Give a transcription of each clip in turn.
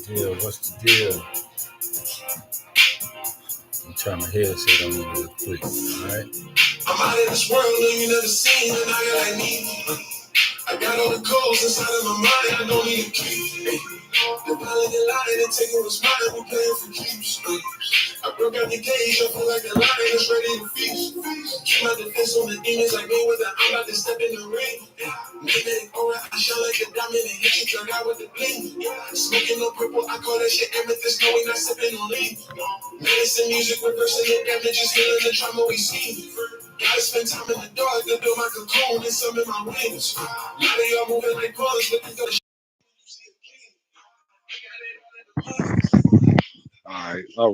deal? What's the deal? I'm turn my headset on real quick. All right. I'm out of this world and you never seen a nigga like me. I got all the codes inside of my mind, I don't need a key. The violent and lying and taking what's mine, we playing for keeps. I broke out the cage, I feel like a lion that's ready to feast. Keep my defense on the demons like me with the I'm about to step in the ring. Maybe alright, I shine like a diamond and hit you, turn out with the bling. Smoking on purple, I call that shit amethyst, no, we not sipping on lean. Medicine music, reversing the damages, healing the trauma we see. Gotta spend time in the dark to build my cocoon and some in my wings. Now they all moving like bugs, but they go to all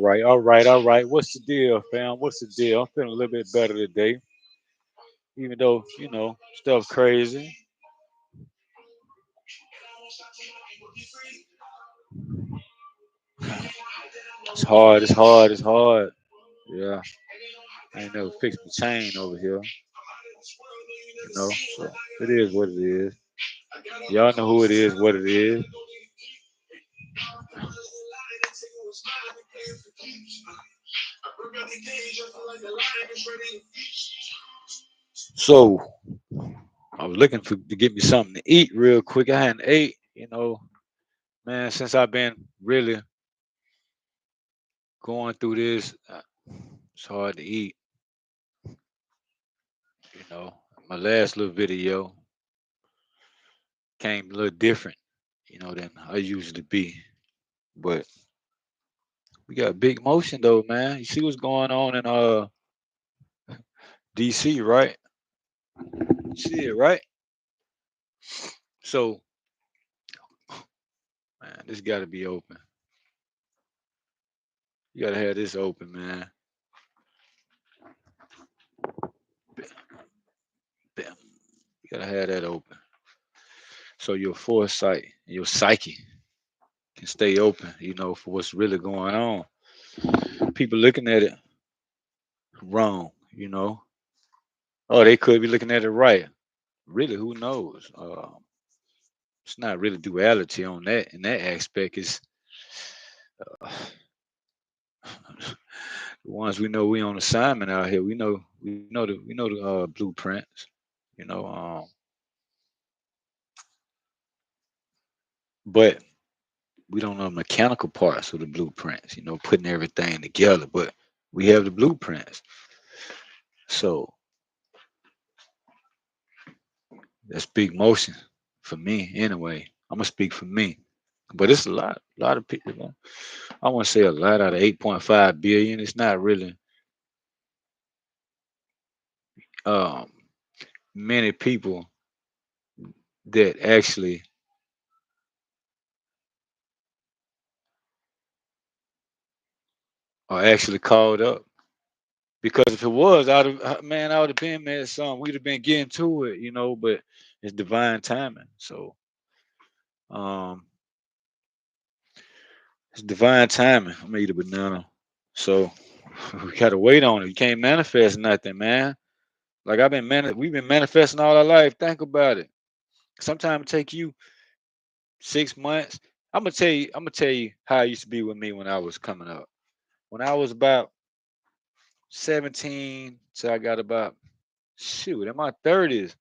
right. What's the deal, fam? What's the deal? I'm feeling a little bit better today, even though stuff crazy. It's hard. It's hard. It's hard. Yeah, I ain't never fixed the chain over here. So it is what it is. Y'all know who it is, what it is. So I was looking for to get me something to eat real quick. I hadn't ate, man, since I've been really going through this. It's hard to eat. You know, my last little video came a little different, than I usually be. But we got big motion though, man. You see what's going on in DC, right? You see it, right? So, man, this got to be open. You gotta have this open, man. Bam. You gotta have that open. So your foresight, your psyche can stay open, for what's really going on. People looking at it wrong, Oh, they could be looking at it right. Really, who knows? It's not really duality on that in that aspect. It's uh, the ones we know we on assignment out here. We know the blueprints. You know, um, but we don't know the mechanical parts of the blueprints. Putting everything together. But we have the blueprints. So that's big motion for me anyway. I'm gonna speak for me. But it's a lot of people. I want to say a lot out of 8.5 billion. It's not really um, many people that actually are actually called up. Because if it was, I would have been mad some. We'd have been getting to it, but it's divine timing. So um it's divine timing. I'm gonna eat a banana. So we gotta wait on it. You can't manifest nothing, man. Like we've been manifesting all our life. Think about it. Sometimes it take you 6 months. I'm gonna tell you how it used to be with me when I was coming up. When I was about 17 till I got about shoot in my 30s,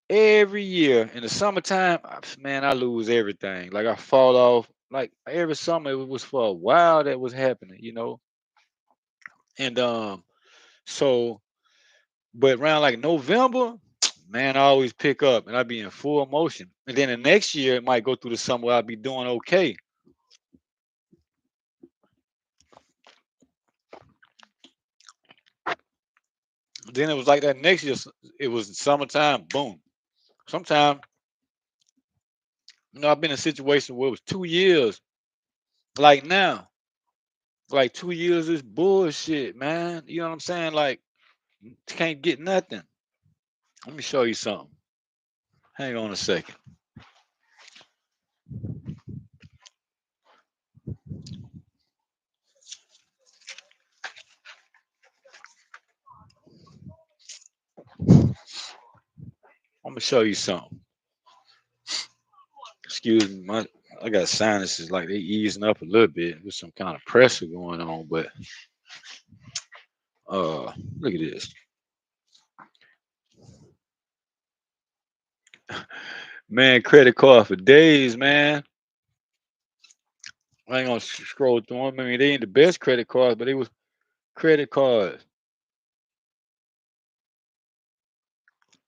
every year in the summertime, man, I lose everything. Like I fall off. Like every summer, it was for a while that was happening. And so, but around like November, man, I always pick up and I be in full motion. And then the next year, it might go through the summer where I'll be doing okay. Then it was like that next year. It was summertime. Boom. Sometimes, I've been in a situation where it was 2 years. Like now, like 2 years is bullshit, man. You know what I'm saying? Like, can't get nothing. Let me show you something. Hang on a second. I'm gonna show you something. Excuse me, I got sinuses like they easing up a little bit with some kind of pressure going on, but look at this. Man, credit card for days, man. I ain't gonna scroll through them. I mean, they ain't the best credit cards, but they was credit cards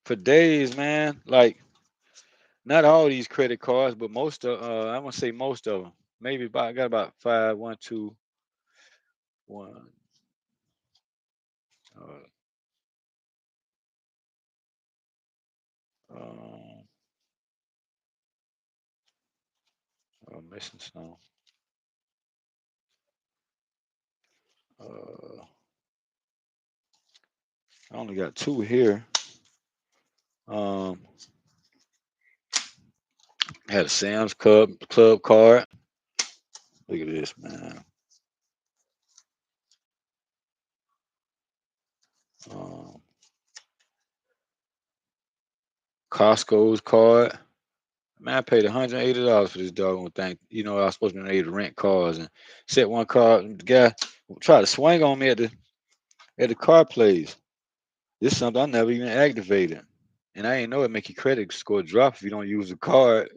for days, man. Like not all these credit cards, but most of I want to say most of them. Maybe about I got about five, one, two, one. Uh, um, missing some. Uh, I only got two here. Um, had a Sam's Club card. Look at this, man. Um, Costco's card. Man, I paid $180 for this doggone thing. You know, I was supposed to be able to rent cars and set one car. The guy tried to swing on me at the car place. This is something I never even activated. And I ain't know it make your credit score drop if you don't use the card.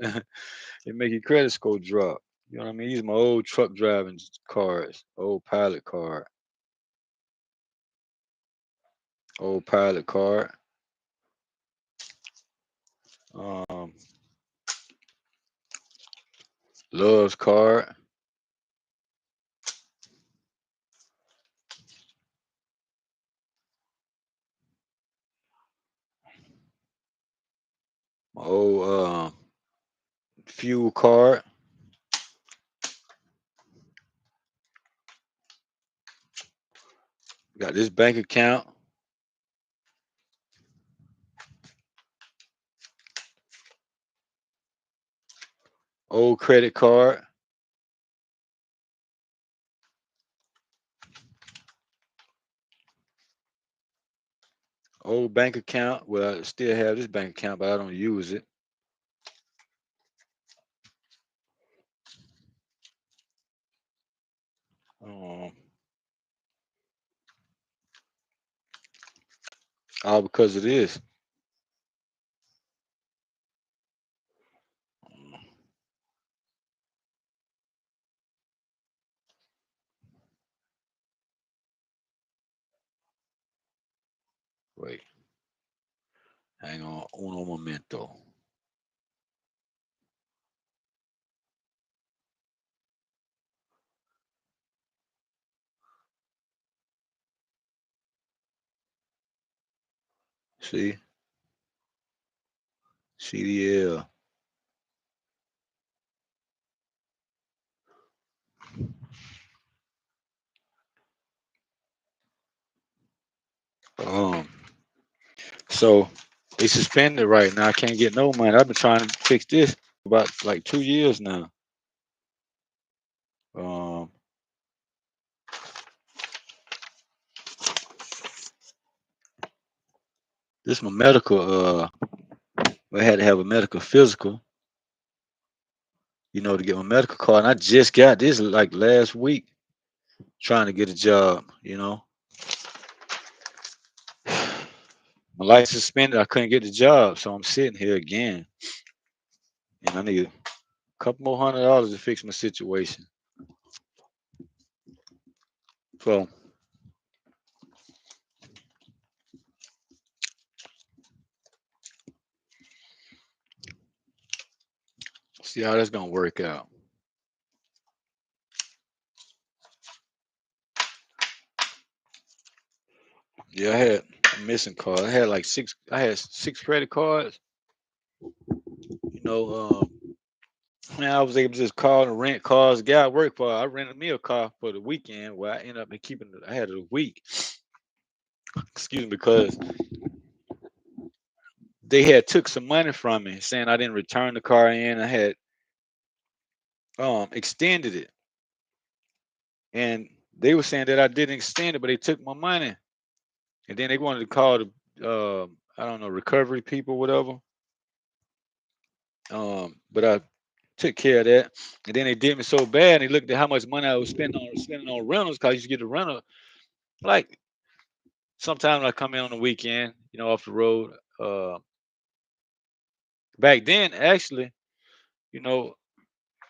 It make your credit score drop. You know what I mean? These are my old truck driving cars, old pilot card, um, Love's card, my old fuel card. Got this bank account, old credit card, old bank account. Well, I still have this bank account, but I don't use it. Um, all because of this. Wait, hang on, uno momento. See, CDL. Um, so they suspended right now. I can't get no money. I've been trying to fix this for about like 2 years now. Um, this my medical. I had to have a medical physical, to get my medical card. And I just got this like last week, trying to get a job. My license suspended. I couldn't get the job, so I'm sitting here again, and I need a couple more $100 to fix my situation. So see how that's gonna work out. Yeah, I had a missing card. I had like six. I had six credit cards. You know, man, I was able to just call and rent cars. The guy I worked for, I rented me a car for the weekend. Where I ended up keeping it. I had it a week. Excuse me, because they had took some money from me, saying I didn't return the car in. I had extended it, and they were saying that I didn't extend it, but they took my money, and then they wanted to call the I don't know, recovery people, whatever. But I took care of that. And then they did me so bad. And they looked at how much money I was spending on rentals because I used to get a rental. Like sometimes I come in on the weekend, off the road. Uh, Back then, actually, you know,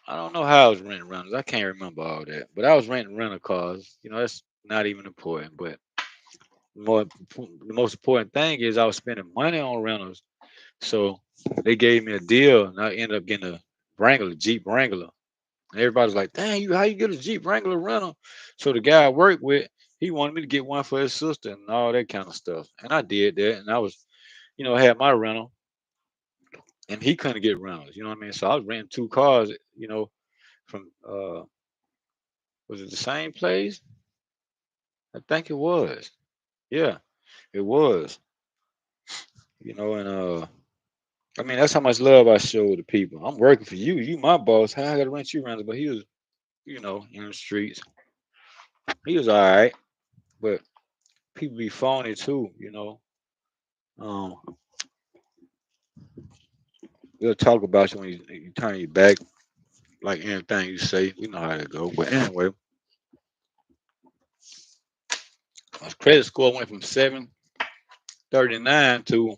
I don't know how I was renting rentals. I can't remember all that, but I was renting rental cars. That's not even important. But the most important thing is I was spending money on rentals. So they gave me a deal, and I ended up getting a Wrangler, Jeep Wrangler. And everybody's like, "Dang, how you get a Jeep Wrangler rental?" So the guy I worked with, he wanted me to get one for his sister and all that kind of stuff, and I did that. And I was, I had my rental, and he couldn't get rentals. You know what I mean? So I was renting two cars. From was it the same place? I think it was. Yeah, it was. And I mean that's how much love I show the people. I'm working for you. You my boss. How I gotta rent you rentals? But he was, in the streets. He was all right, but people be phony too. Um, they'll talk about you when you turn your back, like anything you say. You know how to go. But anyway, my credit score went from 739 to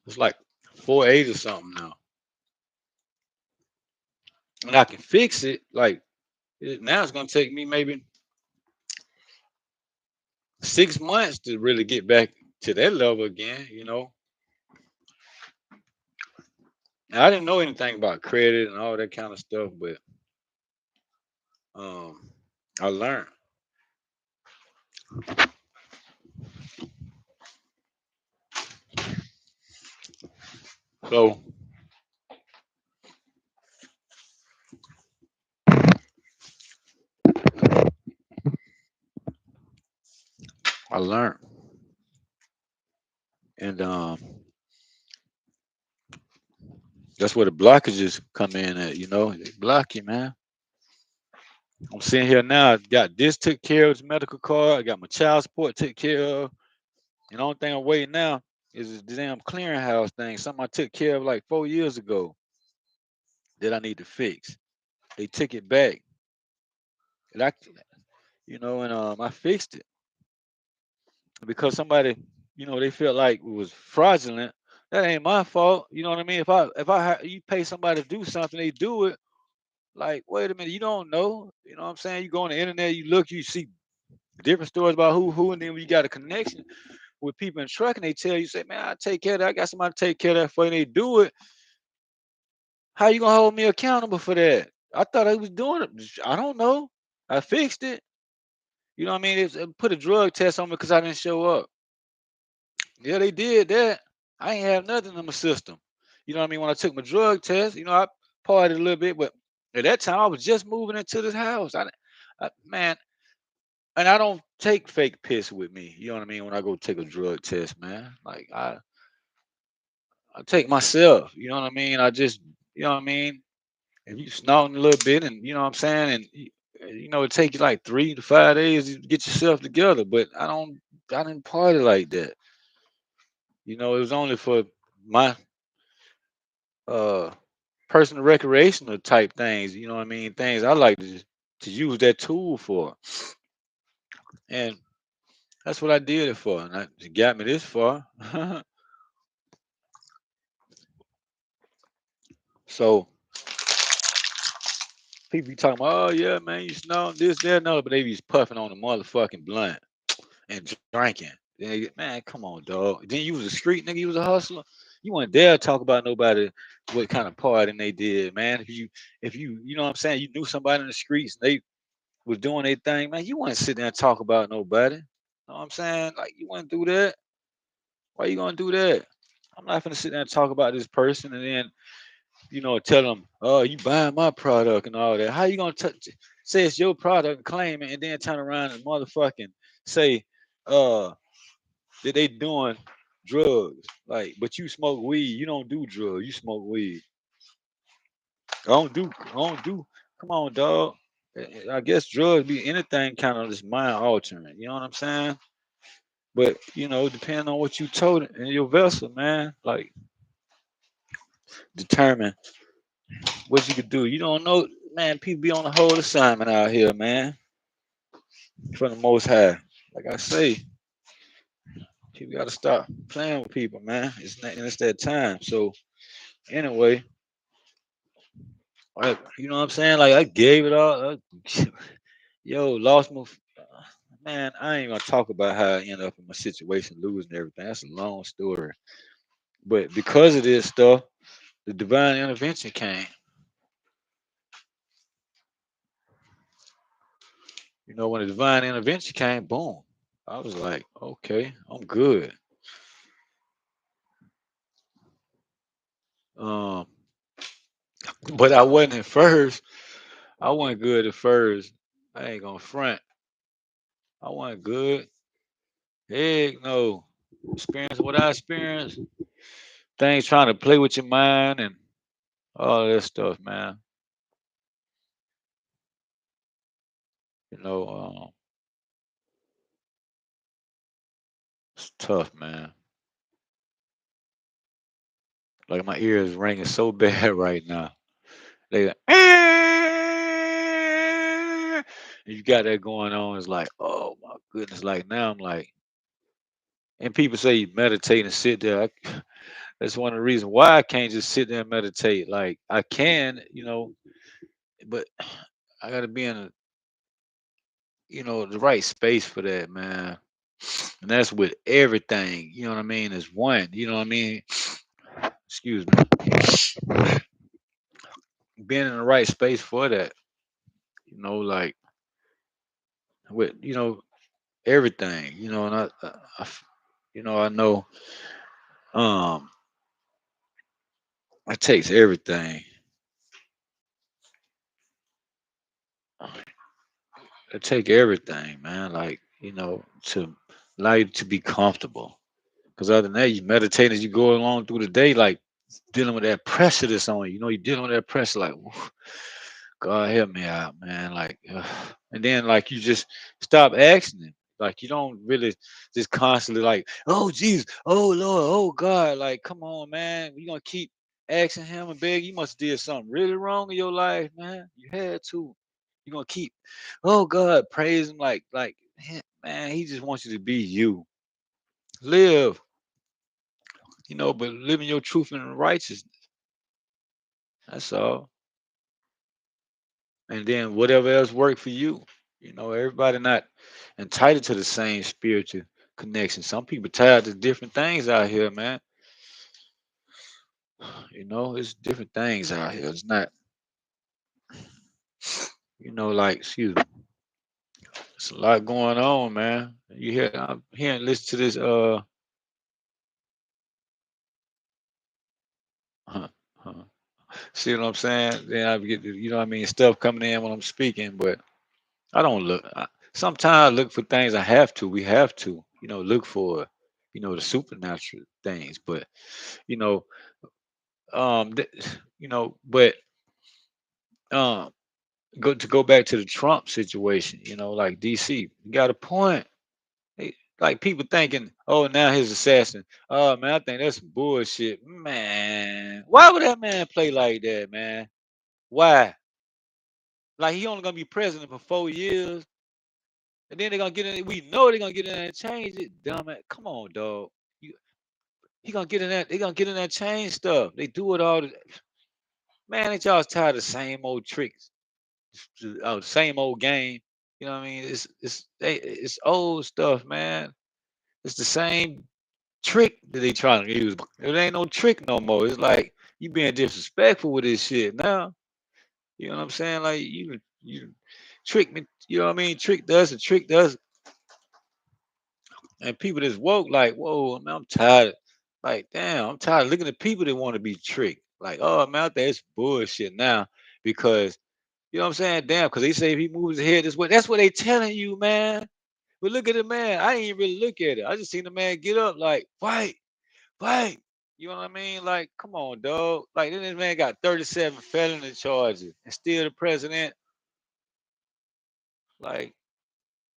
it's like 480 or something now, and I can fix it. Like now, it's gonna take me maybe 6 months to really get back to that level again. Now, I didn't know anything about credit and all that kind of stuff, but um, I learned. So I learned, and that's where the blockages come in at. They block you, man. I'm sitting here now. I got this took care of, this medical card. I got my child support took care of. And the only thing I'm waiting now is the damn clearinghouse thing. Something I took care of like 4 years ago that I need to fix. They took it back, and I fixed it because somebody, they felt like it was fraudulent. That ain't my fault. You know what I mean? If you pay somebody to do something, they do it. Like, wait a minute, you don't know. You know what I'm saying? You go on the internet, you look, you see different stories about who, and then when you got a connection with people in trucking, they tell you, say, man, I take care of that. I got somebody to take care of that for you. And they do it. How you gonna hold me accountable for that? I thought I was doing it. I don't know. I fixed it. You know what I mean? It put a drug test on me because I didn't show up. Yeah, they did that. I ain't have nothing in my system. You know what I mean? When I took my drug test, I partied a little bit, but at that time I was just moving into this house. Man, and I don't take fake piss with me. You know what I mean? When I go take a drug test, man, like I take myself. You know what I mean? You know what I mean? If you snorting a little bit, and you know what I'm saying, and it take you like 3 to 5 days to get yourself together. But I didn't party like that. It was only for my uh personal recreational type things. You know what I mean? Things I like to use that tool for, and that's what I did it for, and it got me this far. So people be talking about, oh yeah, man, you know this, that, and other, but they be puffing on the motherfucking blunt and drinking. Then man, come on, dog. Then you was a street nigga, you was a hustler. You wouldn't dare talk about nobody what kind of partying they did, man. If you know what I'm saying, you knew somebody in the streets and they was doing their thing, man, you wouldn't sit there and talk about nobody. You know what I'm saying? Like you wouldn't do that. Why you gonna do that? I'm not gonna sit there and talk about this person and then tell them, oh, you buying my product and all that. How you gonna say it's your product and claim it, and then turn around and motherfucking say, uh, that they doing drugs? Like, but you smoke weed. You don't do drugs. You smoke weed. I don't do. Come on, dog. I guess drugs be anything kind of just mind altering. You know what I'm saying? But depending on what you told in your vessel, man. Like determine what you could do. You don't know, man. People be on a whole assignment out here, man, from the Most High. Like I say, people got to stop playing with people, man. It's not, and it's that time. So anyway, you know what I'm saying? Like I gave it all. Yo, lost my. Man, I ain't gonna talk about how I ended up in my situation, losing everything. That's a long story. But because of this stuff, the divine intervention came. You know, when the divine intervention came, boom. I was like, okay, I'm good. Um, but I wasn't at first. I wasn't good at first. I ain't gonna front. I wasn't good. Heck no. Experience what I experienced. Things trying to play with your mind and all that stuff, man. You know, it's tough, man. Like my ears ringing so bad right now. They like, and you got that going on. It's like, oh my goodness. Like now I'm like, and people say you meditate and sit there. That's one of the reasons why I can't just sit there and meditate. Like I can, but I gotta be in the right space for that, man. And that's with everything. You know what I mean? It's one. You know what I mean? Excuse me. Being in the right space for that. Like with everything. And I know um it takes everything. It take everything, man. Like to allow you to be comfortable. Because other than that, you meditate as you go along through the day, like dealing with that pressure that's on you. You're dealing with that pressure, like, "Oof, God help me out, man." Like, ugh. And then like you just stop asking him. Like you don't really just constantly like, oh Jesus, oh Lord, oh God. Like, come on, man. You gonna keep asking him and beg? You must have did something really wrong in your life, man. You had to. You gonna keep, oh God, praise him like man, he just wants you to be you. Live, but living your truth and righteousness. That's all. And then whatever else worked for you. Everybody not entitled to the same spiritual connection. Some people tied to different things out here, man. It's different things out here. It's not, like, excuse me. It's a lot going on, man. I'm hearing, listen to this, huh, huh. See what I'm saying? Then I get, what I mean, stuff coming in when I'm speaking, but I don't look. Sometimes I look for things I have to. We have to, look for, the supernatural things. But you know, but um, go back to the Trump situation. Like DC, you got a point. Like people thinking, oh, now his assassin. Oh man, I think that's some bullshit, man. Why would that man play like that, man? Why? Like he only gonna be president for 4 years. And then they're gonna get in. We know they're gonna get in there and change it. Dumb it. Come on, dog. You, he gonna get in that. They gonna get in that change stuff. They do it all. Man, ain't y'all tired of the same old tricks, the same old game? You know what I mean? It's old stuff, man. It's the same trick that they trying to use. It ain't no trick no more. It's like you being disrespectful with this shit now. You know what I'm saying? Like you trick me. You know what I mean? Tricked us and tricked us. And people that's woke, like, whoa, man, I'm tired. Like, damn, I'm tired of looking at people that want to be tricked. Like, oh man, I think it's bullshit now because you know what I'm saying? Damn, because they say if he moves his head this way, that's what they telling you, man. But look at the man. I ain't really look at it. I just seen the man get up, like, fight, fight. You know what I mean? Like, come on, dog. Like, then this man got 37 felony charges and still the president. Like,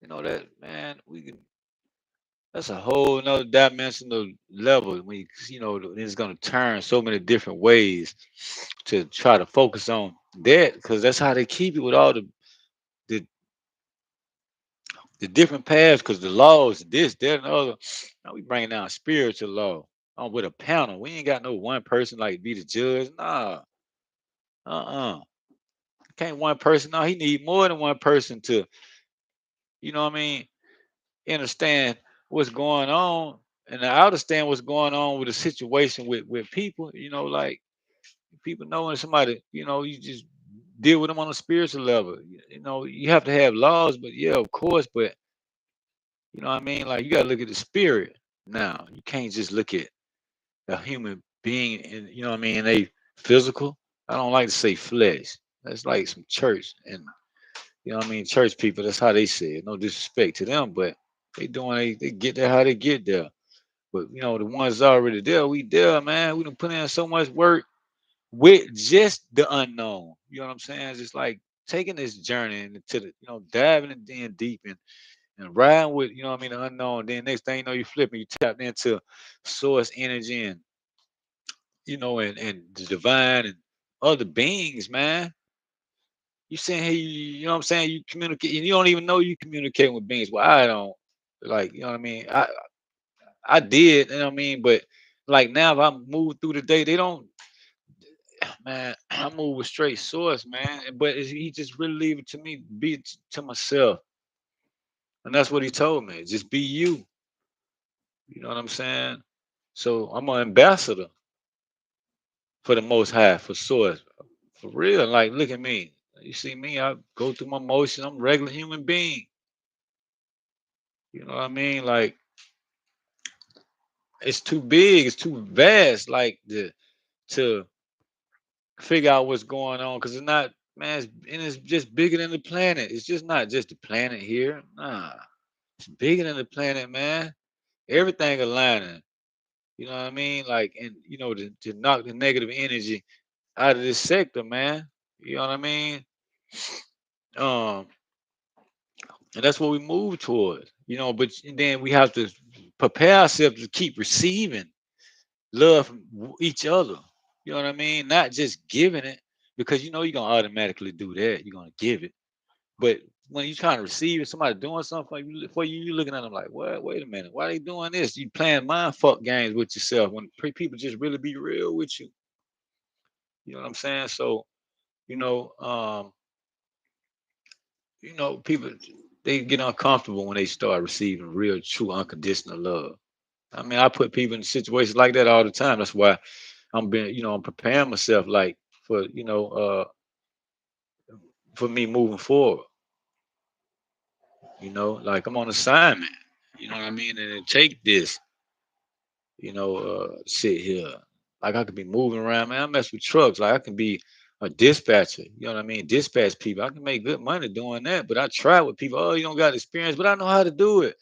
that man, we can. that's a whole nother dimensional level when it's gonna turn so many different ways to try to focus on that because that's how they keep it with all the, the different paths because the laws, this, that, and the other. Now we bringing down spiritual law with a panel. We ain't got no one person like be the judge. Nah, uh-uh. Can't one person. No, he need more than one person to, what I mean, understand what's going on. And I understand what's going on with the situation with people, like people knowing somebody, you just deal with them on a spiritual level. You have to have laws, but yeah, of course, but you know what I mean? Like you gotta look at the spirit now. You can't just look at a human being and you know what I mean, they physical. I don't like to say flesh. That's like some church and you know what I mean, church people, that's how they say it. No disrespect to them, but they get there how they get there. But the ones already there, we there, man. We done put in so much work with just the unknown. You know what I'm saying? Just like taking this journey into the, diving in deep and riding with, you know what I mean, the unknown. Then next thing you know, you flipping, you tap into source energy and and the divine and other beings, man. You saying hey, you know what I'm saying? You communicate, and you don't even know you communicating with beings. Well, I don't like, you know what I mean. I did, you know what I mean, but like now, if I move through the day, they don't. Man, I move with straight source, man. But he just really leave it to me, be it to myself, and that's what he told me. Just be you. You know what I'm saying? So I'm an ambassador for the Most High, for source, for real. Like, look at me. You see me? I go through my motions. I'm a regular human being. You know what I mean? Like, it's too big. It's too vast. Like to figure out what's going on because it's not, man. It's just bigger than the planet. It's just not just the planet here. Nah, it's bigger than the planet, man. Everything aligning. You know what I mean? Like, and to knock the negative energy out of this sector, man. You know what I mean? Um, and that's what we move towards. But then we have to prepare ourselves to keep receiving love from each other. You know what I mean? Not just giving it because you're gonna automatically do that. You're gonna give it, but when you're trying to receive it, somebody doing something for you, you looking at them like, what? Wait a minute, why they doing this? You playing mind fuck games with yourself when people just really be real with you. You know what I'm saying? So you know, um, people they get uncomfortable when they start receiving real, true, unconditional love. I mean, I put people in situations like that all the time. That's why I'm preparing myself like for for me moving forward. Like I'm on assignment. You know what I mean, and then take this. Sit here. Like I could be moving around, man. I mess with trucks. Like I can be a dispatcher. You know what I mean? Dispatch people. I can make good money doing that. But I try with people. Oh, you don't got experience, but I know how to do it.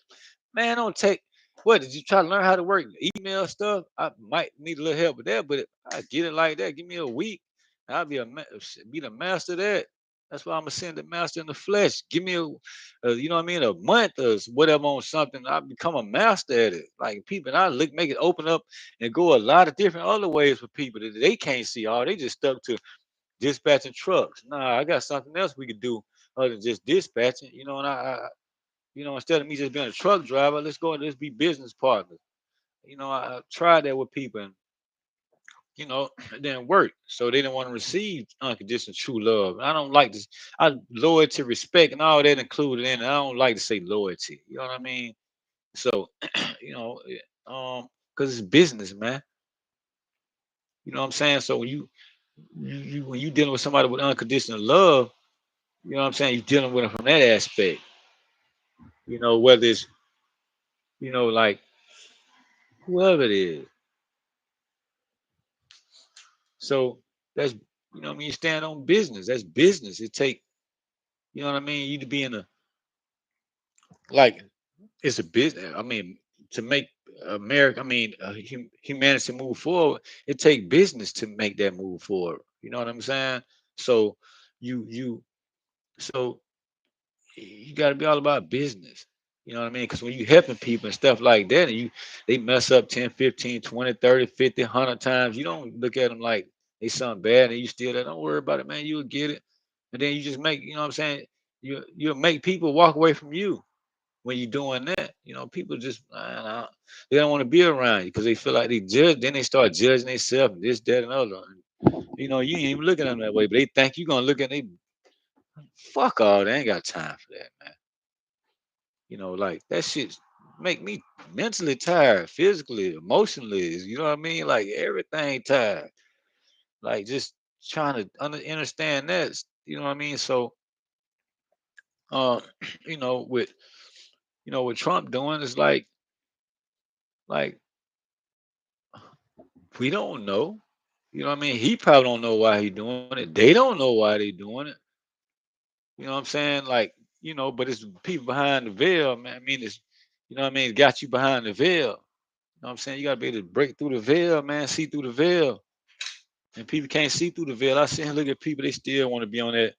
Man, don't take. What did you try to learn how to work email stuff? I might need a little help with that, but I get it like that. Give me a week, I'll be the master of that. That's why I'm gonna send the master in the flesh. Give me you know what I mean, a month or whatever on something. I become a master at it. Like people, and I make it open up and go a lot of different other ways for people that they can't see. All they just stuck to dispatching trucks. Nah, I got something else we could do other than just dispatching. And instead of me just being a truck driver, let's be business partners. I tried that with people and it didn't work. So they didn't want to receive unconditional true love. I don't like this. Loyalty, respect, and all that included in it. I don't like to say loyalty. You know what I mean? So, you know, because it's business, man. You know what I'm saying? So when you dealing with somebody with unconditional love, you know what I'm saying? You're dealing with them from that aspect. Whether it's like whoever it is. So that's what I mean. You stand on business. That's business. It take what I mean. You to be in a like it's a business. I mean, to make America, I mean, humanity move forward, it take business to make that move forward. You know what I'm saying? So you you so you got to be all about business. You know what I mean? Because when you helping people and stuff like that, and they mess up 10, 15, 20, 30, 50, 100 times, you don't look at them like they something bad and you still there. Don't worry about it, man. You'll get it. And then you just make, you know what I'm saying? You'll make people walk away from you when you're doing that. You know, people just man, they don't want to be around you because they feel like they judge. Then they start judging themselves, this, that, and other. You know, you ain't even looking at them that way, but they think you're gonna look at them. Fuck all. They ain't got time for that, man. You know, like that shit make me mentally tired, physically, emotionally. You know what I mean? Like everything tired. Like just trying to understand that. You know what I mean? So, uh, you know, with what Trump doing is like we don't know. You know what I mean? He probably don't know why he doing it. They don't know why they doing it. You know what I'm saying? Like, but it's people behind the veil, man. I mean, it's you know what I mean, it got you behind the veil. You know what I'm saying? You gotta be able to break through the veil, man, see through the veil. And people can't see through the veil. I sit and look at people, they still want to be on that,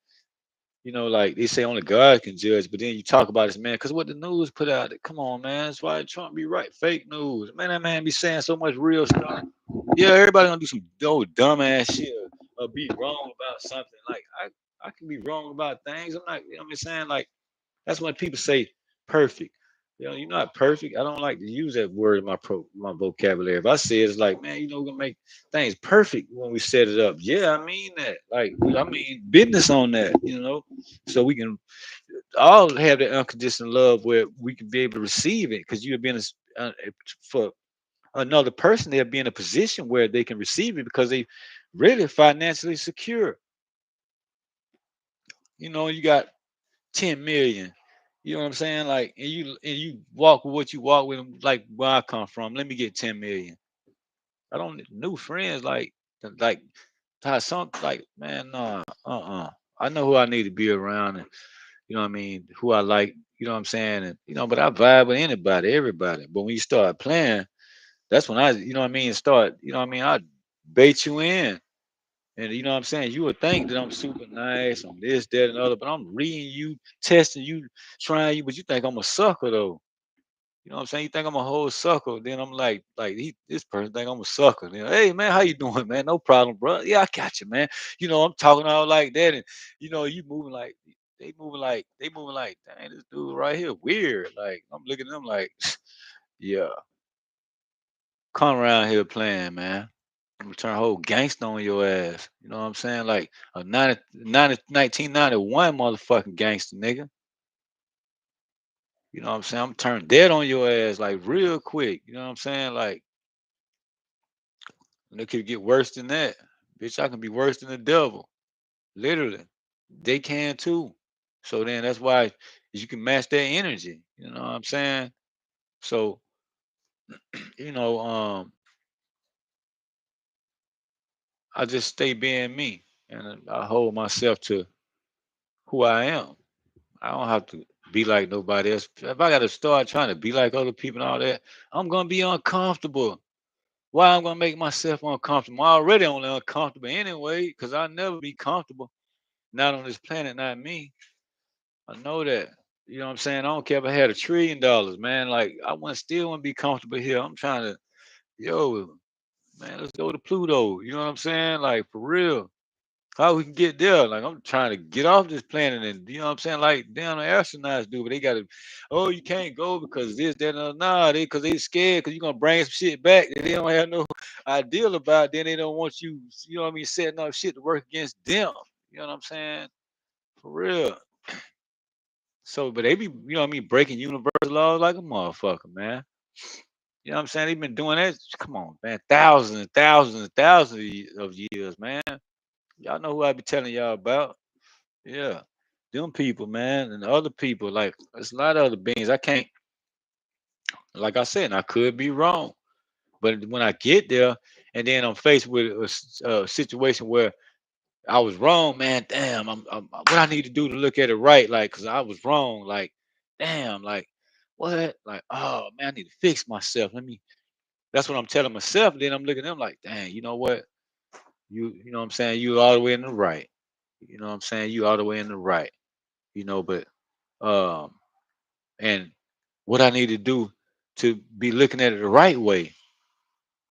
like they say only God can judge, but then you talk about this, man, because what the news put out, come on, man, that's why Trump be right. Fake news. Man, that man be saying so much real stuff. Yeah, everybody gonna do some old dumbass shit or be wrong about something. Like I can be wrong about things. I'm not, you know what I'm saying? Like that's when people say perfect. You're not perfect. I don't like to use that word in my vocabulary. If I say it's like, man, we're gonna make things perfect when we set it up. Yeah, I mean that. Like, I mean business on that. So we can all have that unconditional love where we can be able to receive it because you've been for another person. They'll be in a position where they can receive it because they really financially secure. You got 10 million. You know what I'm saying? Like, and you walk with what you walk with, like where I come from. Let me get 10 million. I don't need new friends like how some like man, no, I know who I need to be around, and you know what I mean, who I like. You know what I'm saying, and but I vibe with anybody, everybody. But when you start playing, that's when you know what I mean, start. You know what I mean, I bait you in. And you know what I'm saying? You would think that I'm super nice, I'm this, that, and other, but I'm reading you, testing you, trying you, but you think I'm a sucker though. You know what I'm saying? You think I'm a whole sucker. Then I'm like this person think I'm a sucker. Then, hey man, how you doing, man? No problem, bro. Yeah, I got you, man. I'm talking all like that, and you moving like they moving like, dang, this dude right here weird. Like I'm looking at them like, yeah, come around here playing, man. I'm gonna turn a whole gangster on your ass. You know what I'm saying? Like a 1991 motherfucking gangster, nigga. You know what I'm saying? I'm turn dead on your ass like real quick. You know what I'm saying? Like, and it could get worse than that. Bitch, I can be worse than the devil. Literally. They can too. So then that's why you can match their energy. You know what I'm saying? So, you know, um, I just stay being me and I hold myself to who I am. I don't have to be like nobody else. If I gotta start trying to be like other people and all that, I'm gonna be uncomfortable. Why I'm gonna make myself uncomfortable? I'm already only uncomfortable anyway, because I'll never be comfortable. Not on this planet, not me. I know that. You know what I'm saying? I don't care if I had $1 trillion, man. Like I want still want to be comfortable here. I'm trying to, yo, man, let's go to Pluto. You know what I'm saying? Like for real. How we can get there? Like I'm trying to get off this planet, and you know what I'm saying? Like damn, the astronauts do, but they gotta. Oh, you can't go because this, that, and other. Nah, because they scared because you're gonna bring some shit back that they don't have no ideal about. Then they don't want you. You know what I mean? Setting up shit to work against them. You know what I'm saying? For real. So, but they be, you know what I mean, breaking universal laws like a motherfucker, man. You know what I'm saying? They've been doing that. Come on, man, thousands and thousands and thousands of years, man. Y'all know who I be telling y'all about. Yeah. Them people, man, and the other people, like there's a lot of other beings. I can't, like I said, and I could be wrong. But when I get there and then I'm faced with a situation where I was wrong, man, damn, what I need to do to look at it right, like, cause I was wrong, like, damn, like, what? Like, oh man, I need to fix myself. That's what I'm telling myself. Then I'm looking at them like, dang, you know what? You know what I'm saying? You all the way in the right. You know what I'm saying? You all the way in the right. But um and what I need to do to be looking at it the right way.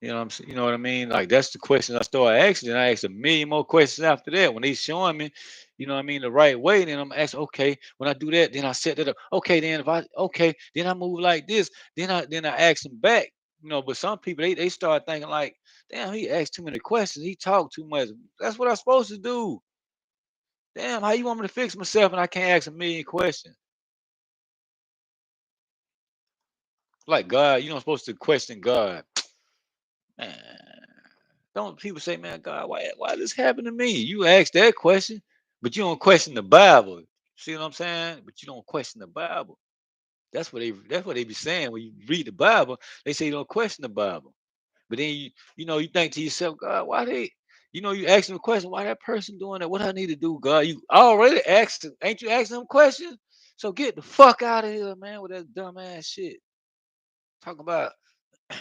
You know what I'm saying? You know what I mean? Like that's the question I started asking, and I asked a million more questions after that. When they showing me, you know what I mean, the right way, then I'm asking, okay, when I do that, then I set that up. Okay, then if I okay, then I move like this, then I ask them back. You know, but some people they start thinking like, damn, he asked too many questions, he talked too much. That's what I'm supposed to do. Damn, how you want me to fix myself and I can't ask a million questions? Like God, you don't supposed to question God. Man, don't people say, man, God, why this happen to me? You ask that question, but you don't question the Bible. See what I'm saying? But you don't question the Bible. That's what they be saying when you read the Bible. They say you don't question the Bible. But then you think to yourself, God, why they you ask them a question, why that person doing that? What I need to do, God? You already asked them, ain't you asking them questions? So get the fuck out of here, man, with that dumb ass shit. Talk about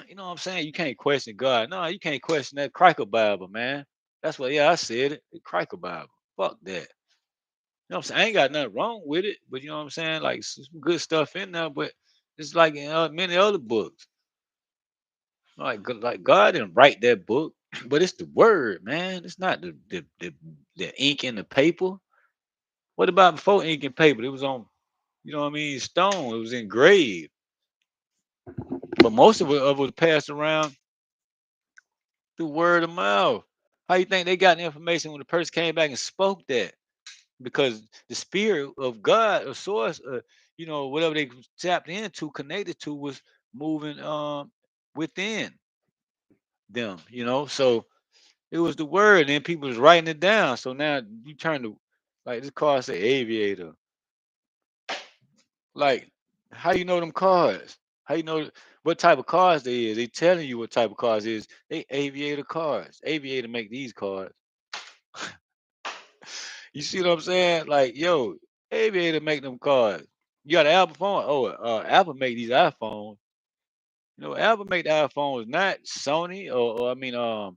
you know what I'm saying? You can't question God. No, you can't question that Cracker Bible, man. That's what, yeah, I said it. The Cracker Bible. Fuck that. You know what I'm saying? I ain't got nothing wrong with it, but you know what I'm saying? Like some good stuff in there, but it's like in many other books. Like God didn't write that book, but it's the word, man. It's not the ink in the paper. What about before ink and paper? It was on, you know what I mean, stone. It was engraved. But most of it was passed around through word of mouth. How you think they got the information when the person came back and spoke that? Because the spirit of God, or source, whatever they tapped into, connected to, was moving within them. So it was the word, and then people was writing it down. So now you turn to like this car say aviator. Like, how you know them cars? How you know what type of cars they is? They telling you what type of cars is. They aviator cars. Aviator make these cars. You see what I'm saying? Like, yo, Aviator make them cars. You got an Apple phone? Oh, Apple make these iPhones. Apple make the iPhones, not Sony or I mean, uh,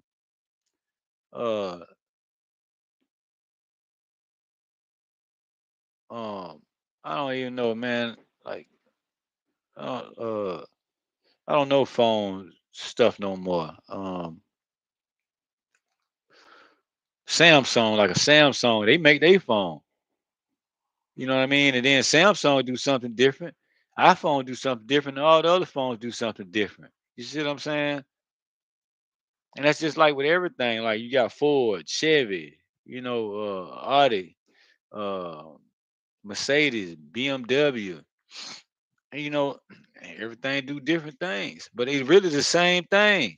um, I don't even know, man. Like, uh, uh, I don't know phone stuff no more. Samsung, like a Samsung, they make their phone. You know what I mean? And then Samsung do something different. iPhone do something different. And all the other phones do something different. You see what I'm saying? And that's just like with everything. Like you got Ford, Chevy, Audi, uh, Mercedes, BMW. And, everything do different things, but they really the same thing.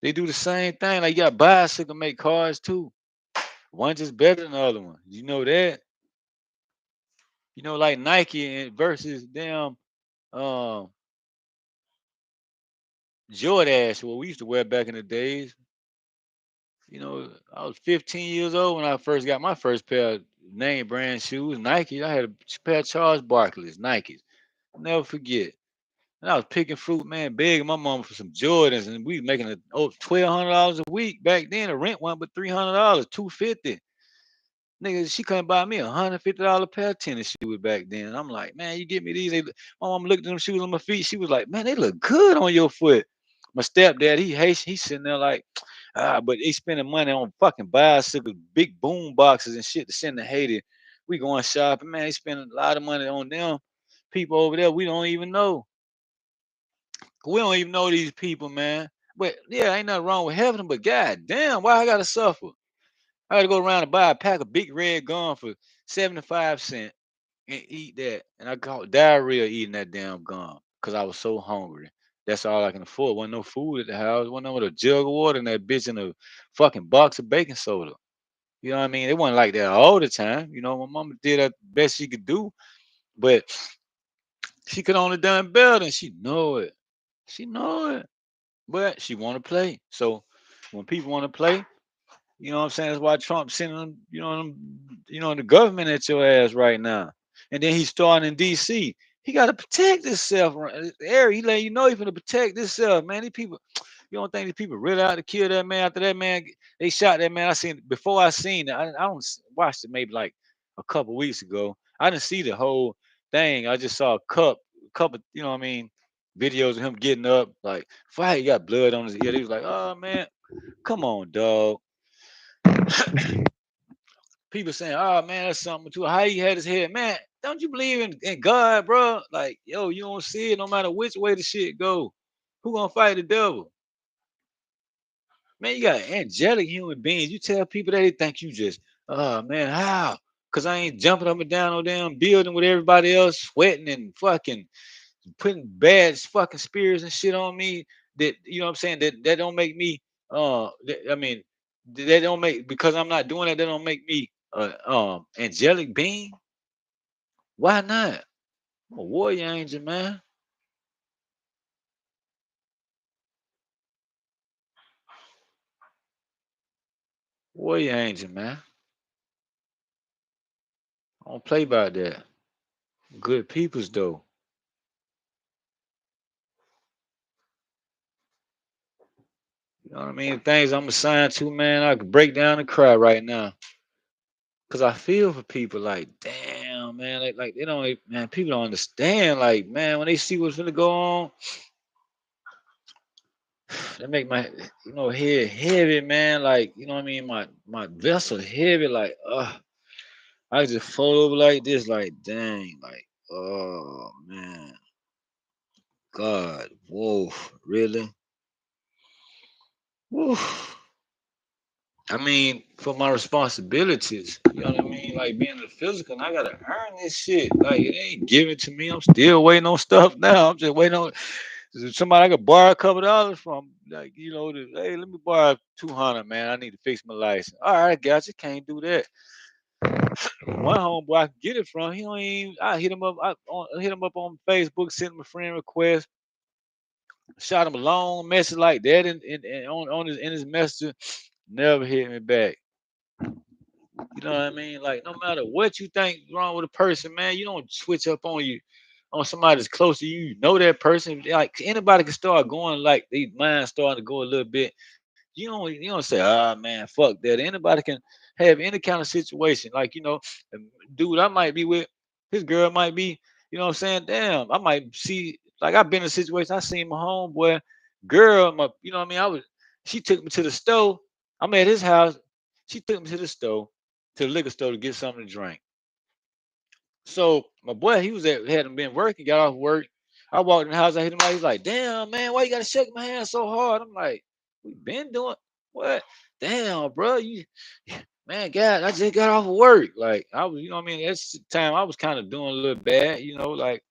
They do the same thing. Like you got bicycle make cars too. One just better than the other one. You know that. Like Nike versus them um Jordache, what we used to wear back in the days. I was 15 years old when I first got my first pair of name brand shoes, Nike. I had a pair of Charles Barkley's, Nikes. I'll never forget. And I was picking fruit, man, begging my mama for some Jordans, and we making $1,200 a week back then. The rent went but $300, $250. Nigga, she couldn't buy me $150 pair of tennis shoes back then. I'm like, man, you get me these. My mom looked at them shoes on my feet. She was like, man, they look good on your foot. My stepdad, he hates, he's sitting there like, but they spending money on fucking bicycles, big boom boxes and shit to send to Haiti. We going shopping, man. They spending a lot of money on them. People over there, we don't even know. We don't even know these people, man. But yeah, ain't nothing wrong with having them. But god damn, why I gotta suffer? I gotta go around and buy a pack of big red gum for 75 cents and eat that. And I got diarrhea eating that damn gum because I was so hungry. That's all I can afford. Wasn't no food at the house. Wasn't no with a jug of water and that bitch in a fucking box of baking soda. You know what I mean? It wasn't like that all the time. My mama did the best she could do, but she could only done better, and she know it. She know it. But she want to play. So when people want to play, you know what I'm saying? That's why Trump's sending them, the government at your ass right now. And then he's starting in DC. He got to protect himself. Area, he letting you know he's going to protect himself, man. These people, you don't think these people really out to kill that man after that man, they shot that man. Before I seen it, I don't watched it maybe like a couple weeks ago. I didn't see the whole thing. I just saw a cup. couple, you know what I mean, videos of him getting up, like fight, he got blood on his ear. He was like, oh man, come on, dog. People saying, oh man, that's something too. How he had his head, man. Don't you believe in God, bro? Like, yo, you don't see it no matter which way the shit go. Who gonna fight the devil? Man, you got angelic human beings. You tell people that they think you just, oh man, how? Cause I ain't jumping up and down no damn building with everybody else sweating and fucking putting bad fucking spirits and shit on me. That you know what I'm saying? That don't make me I mean, that don't make because I'm not doing that, that don't make me angelic being. Why not? I'm a warrior angel, man. Warrior angel, man. I don't play by that. Good peoples though. You know what I mean? Things I'm assigned to, man, I could break down and cry right now. Cause I feel for people like, damn, man, like they don't, man, people don't understand. Like, man, when they see what's gonna go on, they make my, head heavy, man. Like, you know what I mean? My vessel heavy, like, I just fold over like this, like, dang, like, oh man, God, whoa, really? Woo. I mean, for my responsibilities, you know what I mean? Like being in the physical, and I gotta earn this shit. Like it ain't given to me. I'm still waiting on stuff now. I'm just waiting on somebody I could borrow a couple dollars from. Like, hey, let me borrow 200, man. I need to fix my license. All right, I got you. Can't do that. One homeboy I can get it from, he don't even. I hit him up. I hit him up on Facebook, sent him a friend request, shot him a long message like that, and on his in his messenger, never hit me back. You know what I mean? Like no matter what you think wrong with a person, man, you don't switch up on somebody that's close to you. You know that person. Like anybody can start going like these minds starting to go a little bit. You don't say, ah man, fuck that. Anybody can have any kind of situation. Like, dude I might be with, his girl might be, you know what I'm saying? Damn, I might see like I've been in a situation, I seen my homeboy, girl, you know what I mean? She took me to the store. I'm at his house. She took me to the store, to the liquor store to get something to drink. So my boy, he was hadn't been working, got off work. I walked in the house, I hit him out. He's like, damn, man, why you gotta shake my hand so hard? I'm like, we been doing what? Damn, bro, you man, God, I just got off of work. Like I was, you know what I mean? That's the time I was kind of doing a little bad, like,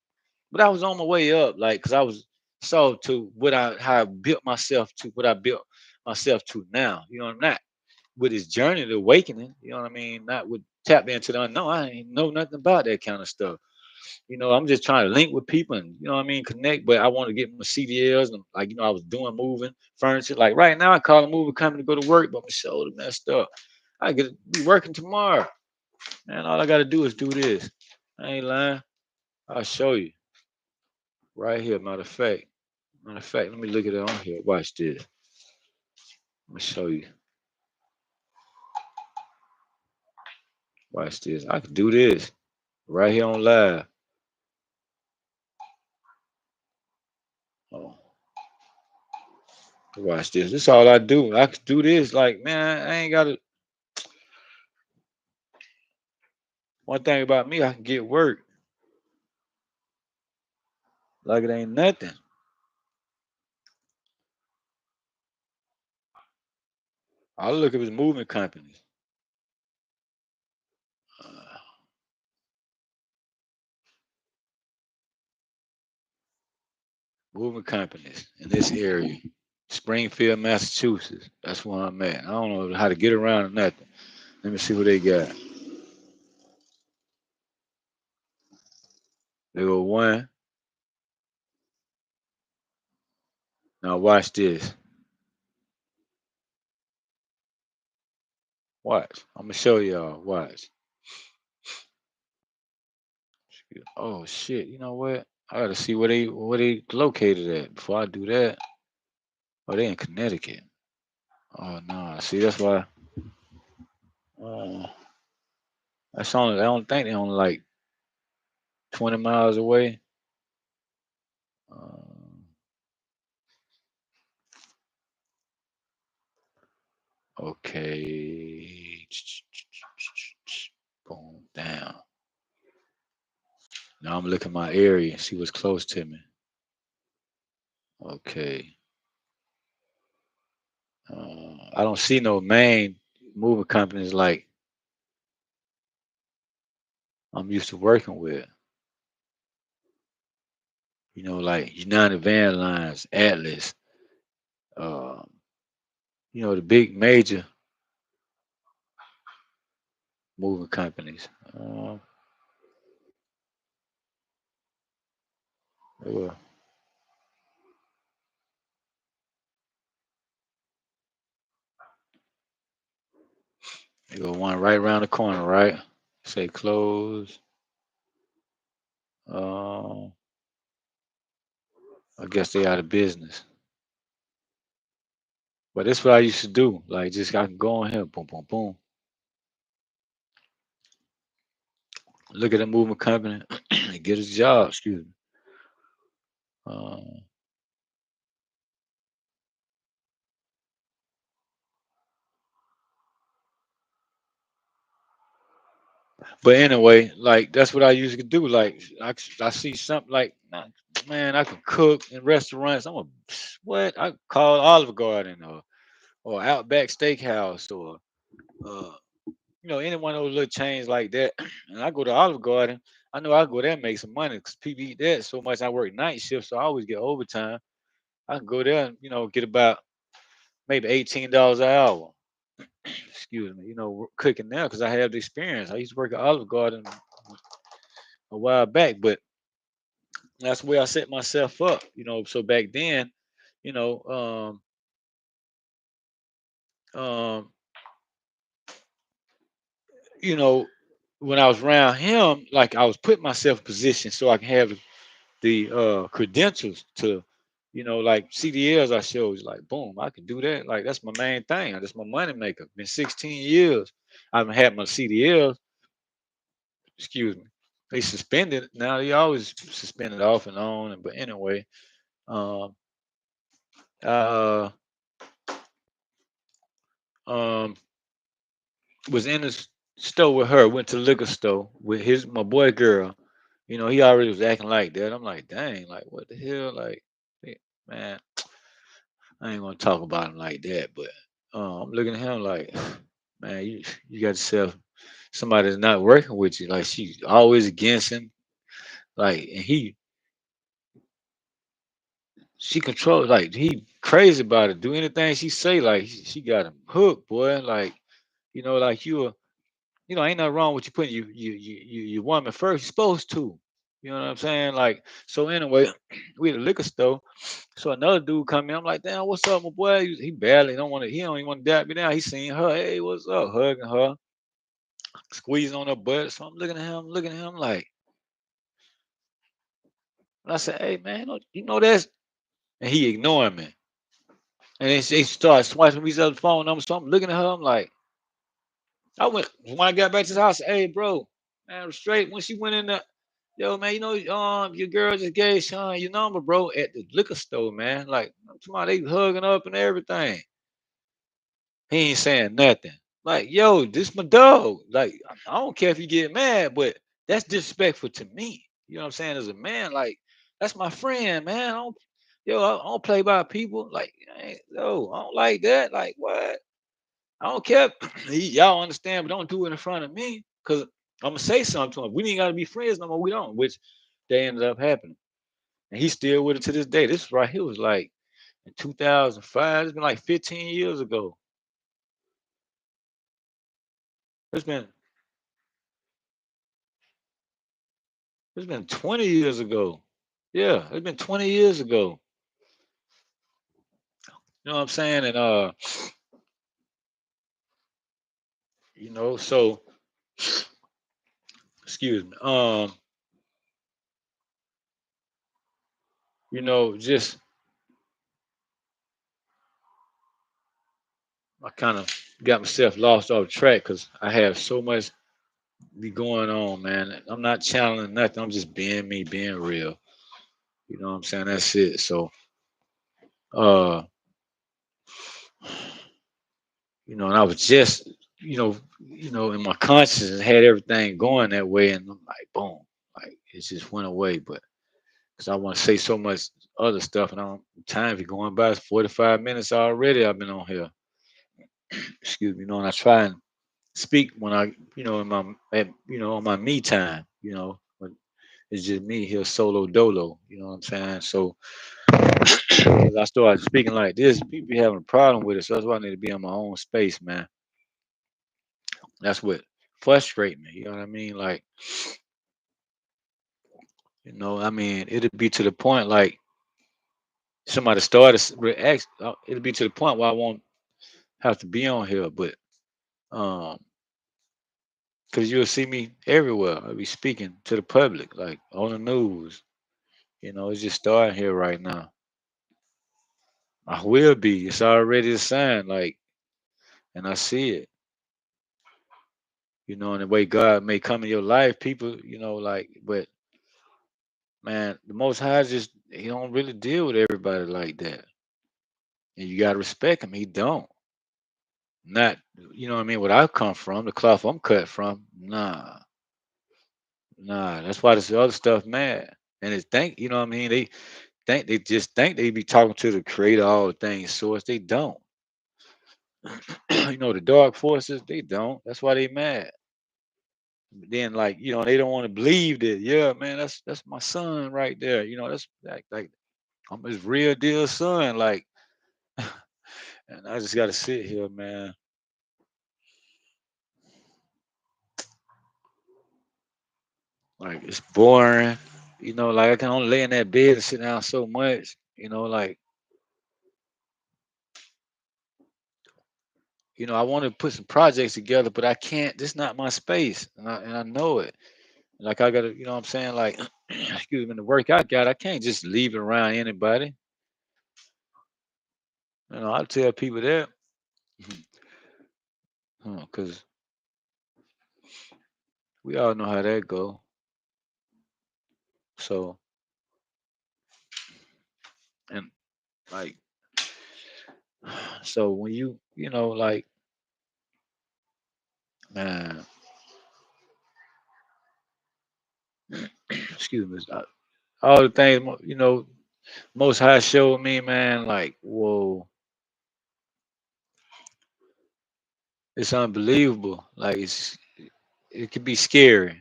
but I was on my way up, like, cause I was so to what I how I built myself to what I built myself to now. You know what I'm not with his journey to awakening, you know what I mean? Not with tap into the unknown. I ain't know nothing about that kind of stuff. I'm just trying to link with people and you know what I mean, connect. But I want to get my CDLs and like I was doing moving furniture. Like right now, I call a moving company to go to work, but my shoulder messed up. I get be working tomorrow, man. All I got to do is do this. I ain't lying. I'll show you right here. Matter of fact, let me look at it on here. Watch this. Let me show you. Watch this. I can do this right here on live. Oh, watch this. This is all I do. I can do this. Like, man, I ain't got to. One thing about me, I can get work like it ain't nothing. I look at his moving companies. Uh, moving companies in this area. Springfield, Massachusetts. That's where I'm at. I don't know how to get around or nothing. Let me see what they got. They go one. Now watch this. Watch. I'm gonna show y'all. Watch. Oh shit. You know what? I gotta see where they located at before I do that. Oh, they in Connecticut. Oh no. See, that's why. Uh, that's only. I don't think they only like 20 miles away. Um, okay. Boom, down. Now I'm looking at my area, see what's close to me. Okay. I don't see no main moving companies like I'm used to working with. Like United Van Lines, Atlas, uh, the big major moving companies. Uh, They go one right around the corner, right? Say close. Uh, I guess they out of business. But that's what I used to do. Like, just I can go on here, boom, boom, boom. Look at the movement company and get a job. Excuse me. Uh, but anyway, like that's what I used to do. Like, I see something like, nah, man, I can cook in restaurants. What? I call Olive Garden or Outback Steakhouse or uh, any one of those little chains like that. And I go to Olive Garden. I know I go there and make some money because people eat that so much. I work night shift, so I always get overtime. I can go there and get about maybe $18 an hour. Excuse me, cooking now because I have the experience. I used to work at Olive Garden a while back, but that's where I set myself up. So back then, you know, um, you know, when I was around him, like I was putting myself in position so I can have the credentials to, like CDLs I showed you, like boom, I can do that. Like that's my main thing. That's my money maker. Been 16 years. I've had my CDLs. Excuse me. They suspended. Now they always suspended off and on. But anyway, um, I um, was in the store with her. Went to the liquor store with my boy girl. He already was acting like that. I'm like, dang, like what the hell, like, man. I ain't gonna talk about him like that, but I'm looking at him like, man, you got yourself somebody that's not working with you. Like she's always against him. Like and she controls. Like he crazy about it. Do anything she say. Like she got him hooked, boy. Like like ain't nothing wrong with you putting your woman first. You're supposed to. You know what I'm saying? Like so. Anyway, we at the liquor store. So another dude come in. I'm like, damn, what's up, my boy? He barely don't want to. He don't even want to dap me down. He seen her. Hey, what's up? Hugging her, squeezing on her butt. So I'm looking at him like, and I said, hey man, that's. And he ignoring me. And then she started swiping me other phone number. So I'm looking at her. I'm like, when I got back to the house. Hey, bro, man, I'm straight. When she went in there, yo, man, your girl just gave Sean your number, bro, at the liquor store, man. Like, I'm talking about they hugging up and everything. He ain't saying nothing. Like, yo, this my dog. Like, I don't care if you get mad, but that's disrespectful to me. You know what I'm saying? As a man, like, that's my friend, man. I don't play by people. Like, yo, I don't like that. Like, what? I don't care. Y'all understand, but don't do it in front of me. Cause I'm gonna say something to him. We ain't gotta be friends no more. We don't, which they ended up happening. And he's still with it to this day. This right here was like in 2005. It's been like 15 years ago. It's been It's been 20 years ago. Yeah, it's been 20 years ago. You know what I'm saying? And so excuse me. Just I kind of got myself lost off track because I have so much be going on, man. I'm not channeling nothing. I'm just being me, being real. You know what I'm saying? That's it. So, uh, and I was just, in my consciousness had everything going that way, and I'm like, boom, like it just went away. But because I want to say so much other stuff, and I don't time be going by. It's 45 minutes already. I've been on here. Excuse me, and I try and speak when I, in my, on my me time, when it's just me here solo dolo. You know what I'm saying? So as I started speaking like this, people be having a problem with it. So that's why I need to be in my own space, man. That's what frustrate me. You know what I mean? Like, I mean, it'll be to the point like somebody started react. It'll be to the point where I won't have to be on here, but um, because you'll see me everywhere. I'll be speaking to the public, like on the news. It's just starting here right now. I will be. It's already a sign, like, and I see it. And the way God may come in your life, people, like, but man, the Most High just He don't really deal with everybody like that, and you gotta respect Him. He don't. Not, what I mean. What I come from, the cloth I'm cut from. Nah, nah. That's why this other stuff mad, and it's think, what I mean. They just think they be talking to the Creator, all the things source. They don't. The dark forces. They don't. That's why they mad. Then like they don't want to believe that, yeah, man, that's my son right there, that's like I'm his real deal son, like. And I just gotta sit here, man. Like it's boring, like I can only lay in that bed and sit down so much, like I want to put some projects together, but I can't. This not my space, and I know it. Like I gotta, what I'm saying, like excuse me, the work I got, I can't just leave it around anybody. I tell people that because we all know how that go. So, and like, so when like, man, excuse me, all the things, Most High showed me, man, like, whoa, it's unbelievable. Like, it can be scary.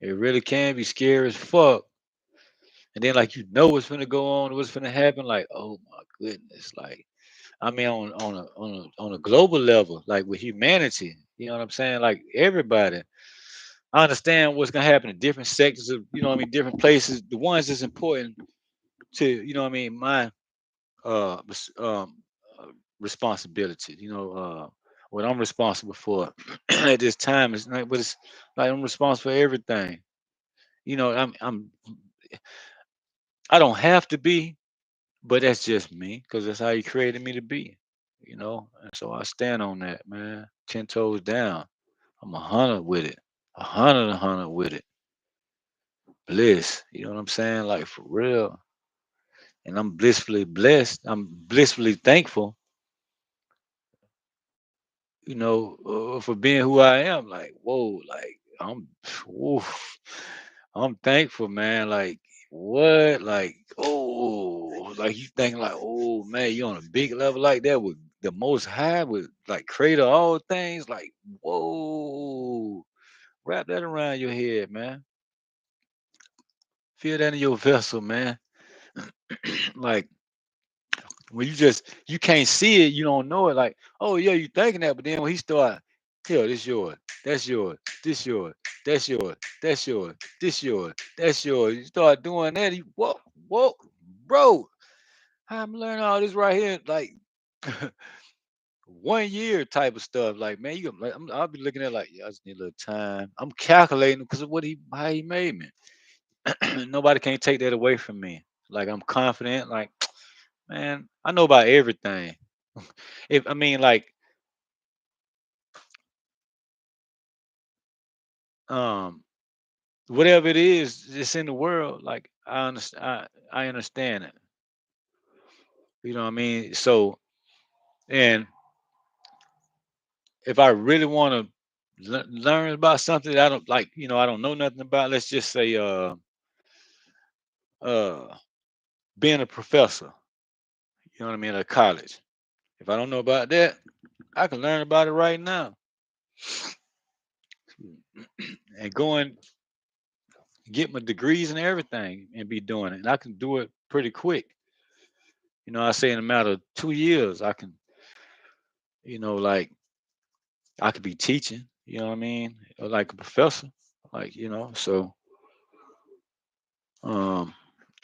It really can be scary as fuck. And then, like, what's gonna go on, what's gonna happen. Like, oh my goodness, like, I mean, on a global level, like with humanity, you know what I'm saying? Like everybody. I understand what's gonna happen in different sectors of, different places. The ones that's important to, my uh, responsibility. What I'm responsible for at this time is not, but it's like I'm responsible for everything. I don't have to be, but that's just me because that's how He created me to be. And so I stand on that, man. 10 toes down. I'm 100 with it. 100 with it. Bliss. You know what I'm saying? Like for real. And I'm blissfully blessed. I'm blissfully thankful, for being who I am. Like, whoa, like oof, I'm thankful, man. Like, what? Like, oh, like you thinking like, oh man, you on a big level like that with the Most High, with like creator of all things. Like, whoa, wrap that around your head, man. Feel that in your vessel, man. Like when you can't see it, you don't know it. Like, oh yeah, you thinking that, but then when he start, here, this yours, that's yours, this yours, that's yours, that's yours, this yours, that's yours. You start doing that, you whoa, bro. I'm learning all this right here, like 1 year type of stuff. Like, man, like, I'll be looking at like, yeah, I just need a little time. I'm calculating because of how he made me. Nobody can't take that away from me. Like I'm confident. Like, man, I know about everything. If I mean like um whatever it is that's in the world, like I understand. I understand it. You know what I mean? So, and if I really want to learn about something that I don't like, I don't know nothing about. Let's just say, uh, being a professor. You know what I mean? At college. If I don't know about that, I can learn about it right now and go and get my degrees and everything and be doing it. And I can do it pretty quick. I say in a matter of 2 years, I can, like I could be teaching. You know what I mean? Or like a professor. Like so. Um,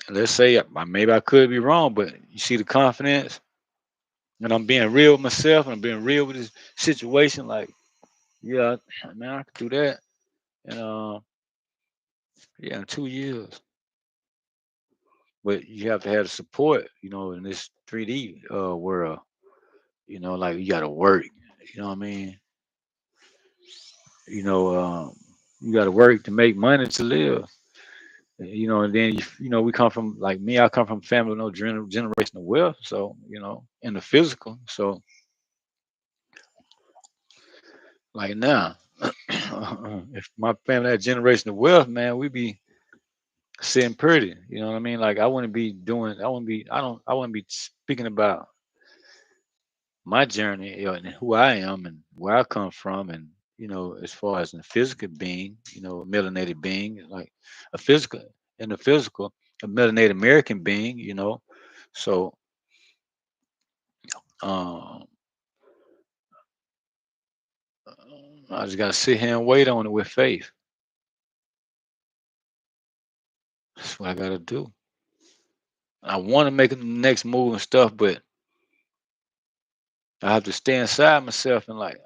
let's say maybe I could be wrong, but you see the confidence, and I'm being real with myself, and I'm being real with this situation. Like, yeah, man, I could do that, and yeah, in 2 years. But you have to have the support, in this 3D world. Like you got to work. You know what I mean? You know, you got to work to make money to live. And then we come from like me. I come from a family with no generational wealth. So in the physical. So like now, if my family had generational wealth, man, we'd be sitting pretty. You know what I mean? Like I wouldn't be doing. I wouldn't be. I wouldn't be speaking about my journey, and who I am and where I come from, and as far as a physical being, a melanated being, like a physical in the physical, a melanated American being, So um, I just gotta sit here and wait on it with faith. That's what I gotta do. I want to make the next move and stuff, but I have to stay inside myself and like,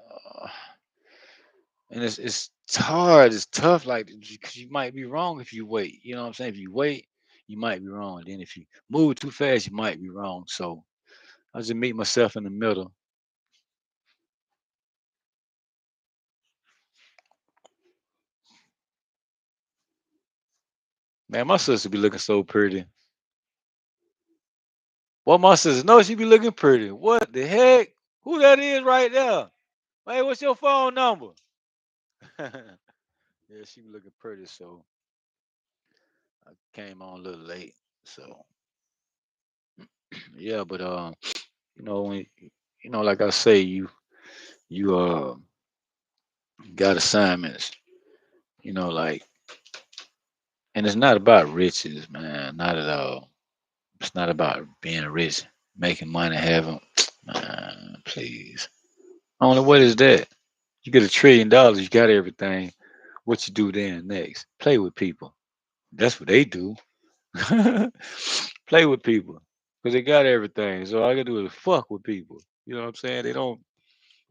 and it's hard, it's tough, like because you might be wrong if you wait. You know what I'm saying? If you wait, you might be wrong. And then if you move too fast, you might be wrong. So I just meet myself in the middle. Man, my sister be looking so pretty. Well, my sister, no, she be looking pretty. What the heck? Who that is right there? Hey, what's your phone number? Yeah, she be looking pretty. So I came on a little late. So yeah, but when like I say, you got assignments, like, and it's not about riches, man, not at all. It's not about being rich, making money, having, man, please. Only what is that? You get $1 trillion, you got everything. What you do then next? Play with people. That's what they do. Play with people because they got everything. So all I gotta do is fuck with people. You know what I'm saying? They don't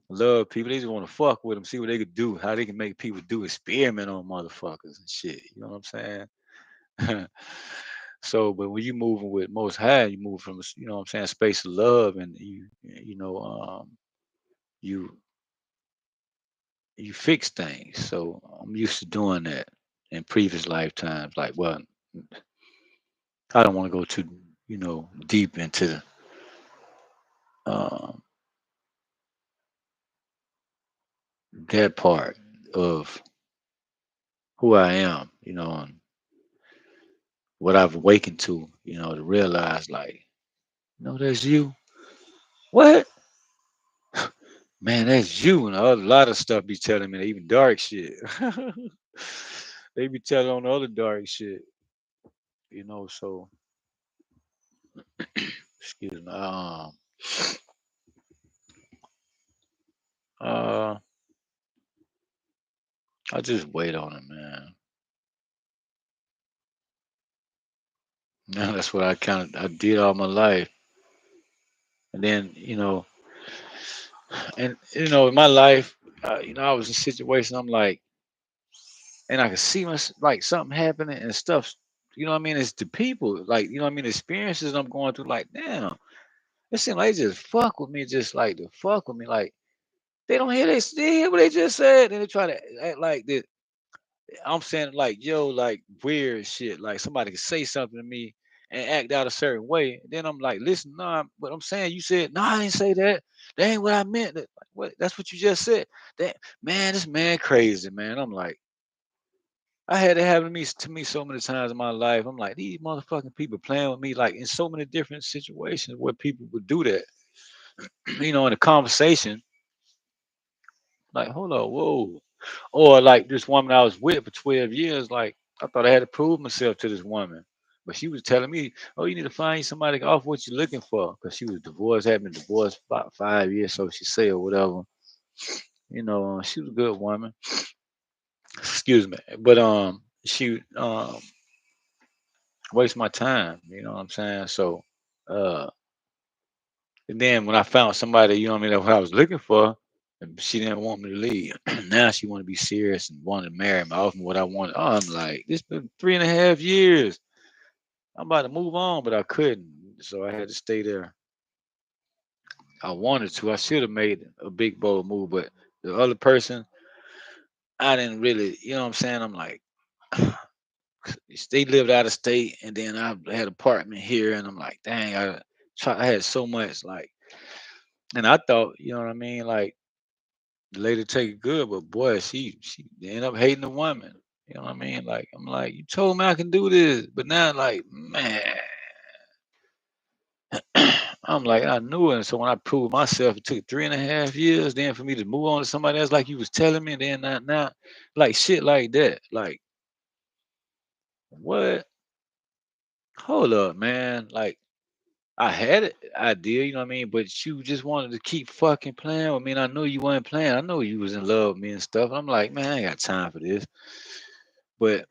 love people. They just want to fuck with them, see what they could do, how they can make people do experiment on motherfuckers and shit. You know what I'm saying? So, but when you moving with Most High, you move from what I'm saying, space of love, and you you fix things. So I'm used to doing that in previous lifetimes. Like, well, I don't want to go too deep into um, that part of who I am, and what I've awakened to realize like, that's you. What? Man, that's you. And a lot of stuff be telling me, even dark shit. They be telling on the other dark shit, so excuse me. Uh I just wait on it, man. Now that's what I did all my life. And then, and in my life, I was in situations I'm like, and I could see like something happening and stuff. You know what I mean? It's the people, like, you know what I mean, experiences I'm going through, like, damn, it seems like they just fuck with me, just like to fuck with me. Like they don't hear what they just said, and they try to act like that. I'm saying like, yo, like weird shit. Like somebody could say something to me and act out a certain way. Then I'm like, listen, no, but I'm saying you said, no, I didn't say that. That ain't what I meant. Like, what? That's what you just said. That man, this man crazy, man. I'm like, I had it happen to me so many times in my life. I'm like, these motherfucking people playing with me, like in so many different situations where people would do that. In a conversation, like, hold on, whoa. Or like this woman I was with for 12 years, like I thought I had to prove myself to this woman. But she was telling me, oh, you need to find somebody off what you're looking for. Because she was divorced, had been divorced about 5 years, so she said or whatever. She was a good woman. Excuse me. But she waste my time, you know what I'm saying? So uh and then when I found somebody, that's what I was looking for, and she didn't want me to leave. Now she want to be serious and wanted to marry me, offer me what I wanted. Oh, I'm like, this been 3.5 years. I'm about to move on, but I couldn't. So I had to stay there. I wanted to. I should have made a big bold move, but the other person, I didn't really, you know what I'm saying? I'm like, they lived out of state, and then I had an apartment here, and I'm like, dang, I had so much, like, and I thought, you know what I mean? Like, the lady take it good, but boy, she ended up hating the woman. You know what I mean? Like, I'm like, you told me I can do this, but now, like, man, I'm like, I knew it. And so when I proved myself, it took 3.5 years. Then for me to move on to somebody else, like you was telling me, and then not now, like shit like that. Like, what? Hold up, man. Like, I had an idea, you know what I mean? But you just wanted to keep fucking playing with me. And I knew you weren't playing. I know you was in love with me and stuff. I'm like, man, I ain't got time for this. But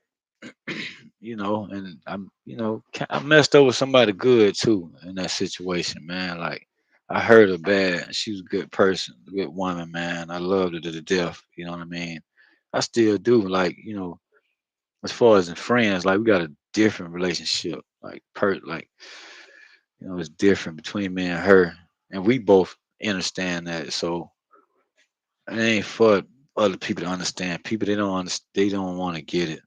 and I messed over somebody good too in that situation, man. Like I hurt her bad. And she was a good person, a good woman, man. I loved her to the death. You know what I mean? I still do. Like as far as in friends, like we got a different relationship. Like it's different between me and her, and we both understand that. So it ain't for other people to understand. People they don't understand. They don't want to get it.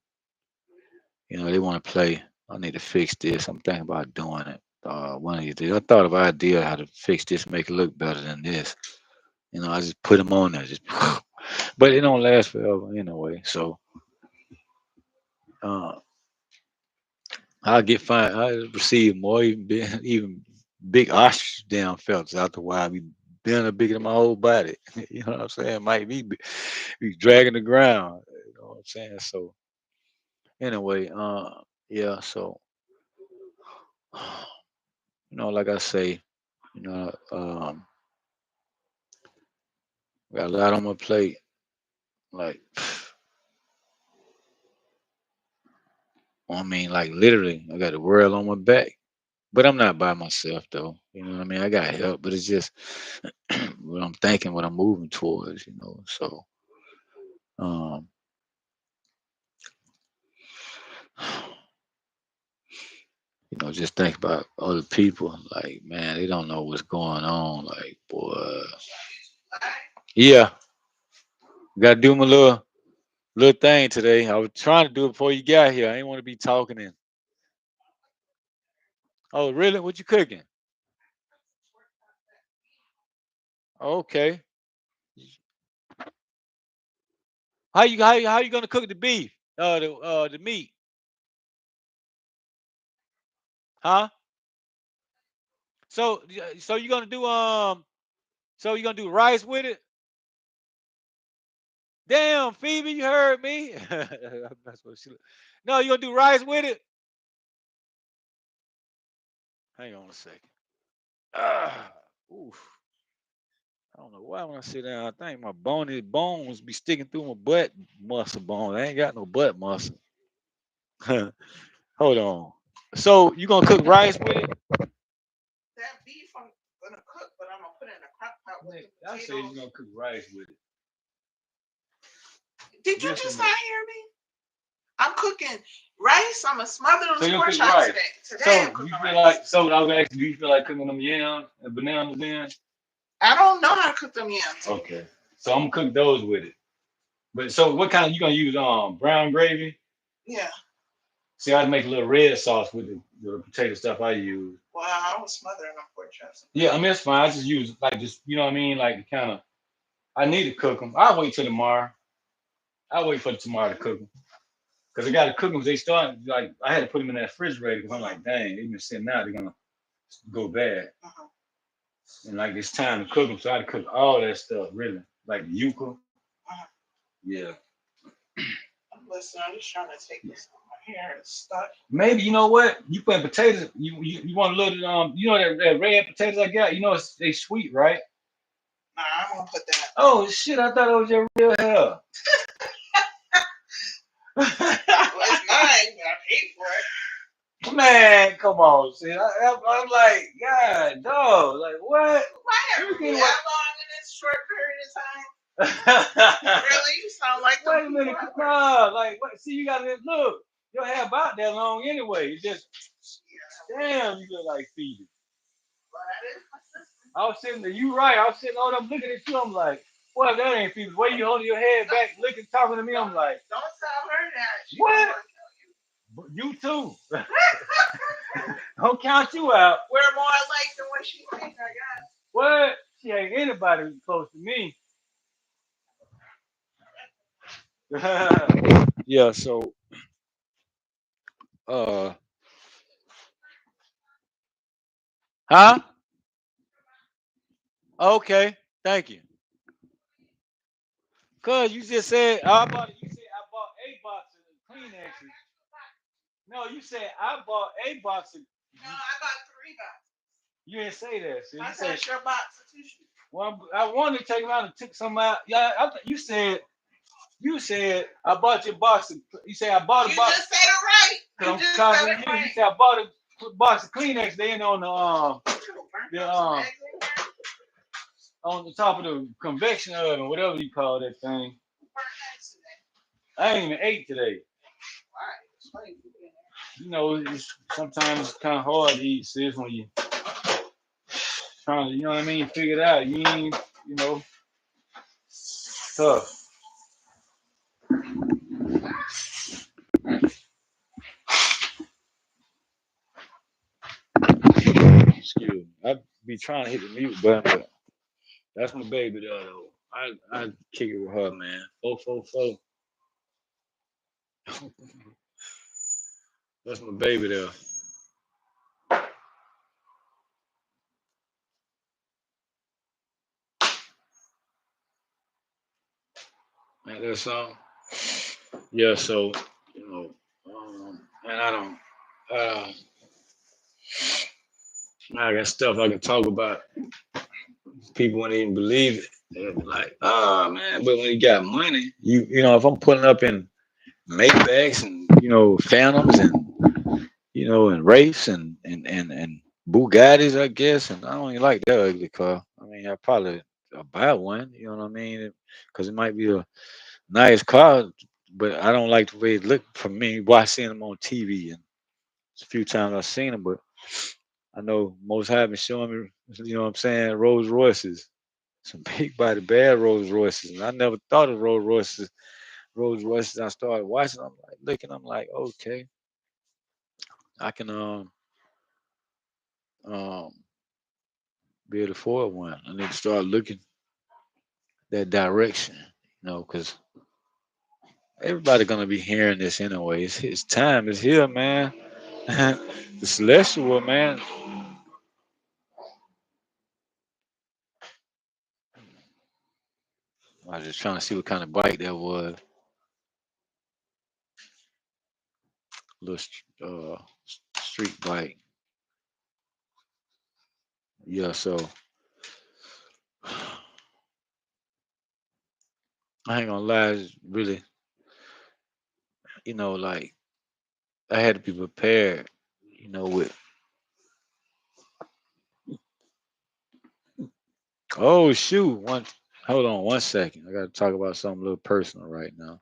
They want to play. I need to fix this. I'm thinking about doing it. One of these days. I thought of an idea how to fix this, make it look better than this. I just put them on there, just, but it don't last forever anyway. So uh, I'll get fine. I receive more, even even big ostrich down felts after a while. Be bigger, bigger than my whole body. You know what I'm saying? Might be dragging the ground. You know what I'm saying? So anyway, yeah. So like I say, you know, um, got a lot on my plate. Like, I mean, like literally, I got the world on my back. But I'm not by myself though. You know what I mean? I got help, but it's just what I'm thinking, what I'm moving towards. So um, just think about other people. Like, man, they don't know what's going on. Like, boy, yeah, got to do my little thing today. I was trying to do it before you got here. I didn't want to be talking in. Oh, really? What you cooking? Okay. How you gonna cook the beef? The meat, huh? So you gonna do so you gonna do rice with it? Damn, Phoebe, you heard me. That's what she. No, you gonna do rice with it? Hang on a second. Ah, oof. I don't know why when I sit down, I think my bony bones be sticking through my butt muscle bone. I ain't got no butt muscle. Hold on. So you gonna cook rice with it? That beef I'm gonna cook, but I'm gonna put it in a crock pot with the I say you potatoes. gonna cook rice with it. Did you Yes or just no? not hear me? I'm cooking rice. I'm gonna smother them So you pork cook chops rice. today. Today I'm So cooking you feel rice. like I was asking, do you feel like cooking them yams and bananas then? I don't know how to cook them yams. Okay. So I'm gonna cook those with it. But so what kind of you gonna use? Brown gravy. Yeah. See, I'd make a little red sauce with the potato stuff I use. Wow, I was smothering on pork chops. Yeah, I mean it's fine. I just use like just you know what I mean, like kind of. I need to cook them. I'll wait till tomorrow. I'll wait for tomorrow to cook them because I got to cook them. They start like I had to put them in that refrigerator because I'm like, dang, they've been sitting out. They're gonna go bad. And like it's time to cook them, so I had to cook all that stuff really, like yuca. Yeah. Listen, I'm just trying to take this off my hair. It's stuck. Maybe you know what? You put potatoes. You want a little you know that red potatoes I got. You know they sweet, right? Nah, I'm gonna put that. Oh shit! I thought it was your real hair. Well, it's mine. I paid for it. Man, come on, see, I'm like, God, dog, like what? Why ever be that long in this short period of time? Really, you sound like wait a minute, nah, like what? See, you gotta look. Your hair about that long anyway. It's just, damn, you look like Phoebe. I was sitting there, you right. I was sitting on them looking at you. I'm like, what? That ain't Phoebe. Why you holding your head back, looking, talking to me? I'm like, don't tell her that. She what? You too. Don't count you out. We're more alike than what she thinks, I guess. What? She ain't anybody close to me. Yeah, so uh huh? Okay, thank you. Cause you just said you said I bought a box of Kleenexes. No, you said I bought a box of No, I bought 3 boxes. you didn't say that. So I said your box of tissue. Well, I wanted to take them out and took some out. Yeah, you said I bought your box of you said I bought a box. You just said it right. You just said it right. You said I bought a box of Kleenex. They ain't on on the top of the convection oven, whatever you call that thing. I ain't even ate today. You know, sometimes it's kind of hard to eat, sis, when you trying to, you know what I mean, figure it out. You ain't, you know, tough. Excuse me. I be trying to hit the mute button, but that's my baby though. I kick it with her, man. 444. That's my baby there. Ain't that song? Yeah, so, you know, and I got stuff I can talk about. People wouldn't even believe it. They'd be like, oh man, but when you got money, you know, if I'm pulling up in Maybachs and, you know, Phantoms and, you know, and Wraiths and Bugattis, I guess, and I don't even like that ugly car. I mean, I probably buy one, you know what I mean? Because it might be a nice car, but I don't like the way it looked for me. Why seeing them on TV, and it's a few times I've seen them, but I know most have been showing me, you know what I'm saying, Rolls Royces, some big body bad Rolls Royces, and I never thought of Rolls Royces. Rolls Royces. I started watching. I'm like looking. I'm like, okay, I can um be able to afford one. I need to start looking that direction, you know, because everybody gonna be hearing this anyway. It's time. It's here, man. The celestial man. I was just trying to see what kind of bike that was. Little street bike. Yeah. So I ain't gonna lie. It's really, you know, like I had to be prepared. You know, with oh shoot, hold on 1 second. I gotta talk about something a little personal right now.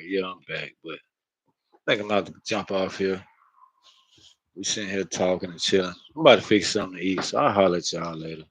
yeah, I'm back, but I think I'm about to jump off here. We sitting here talking and chilling. I'm about to fix something to eat, so I'll holler at y'all later.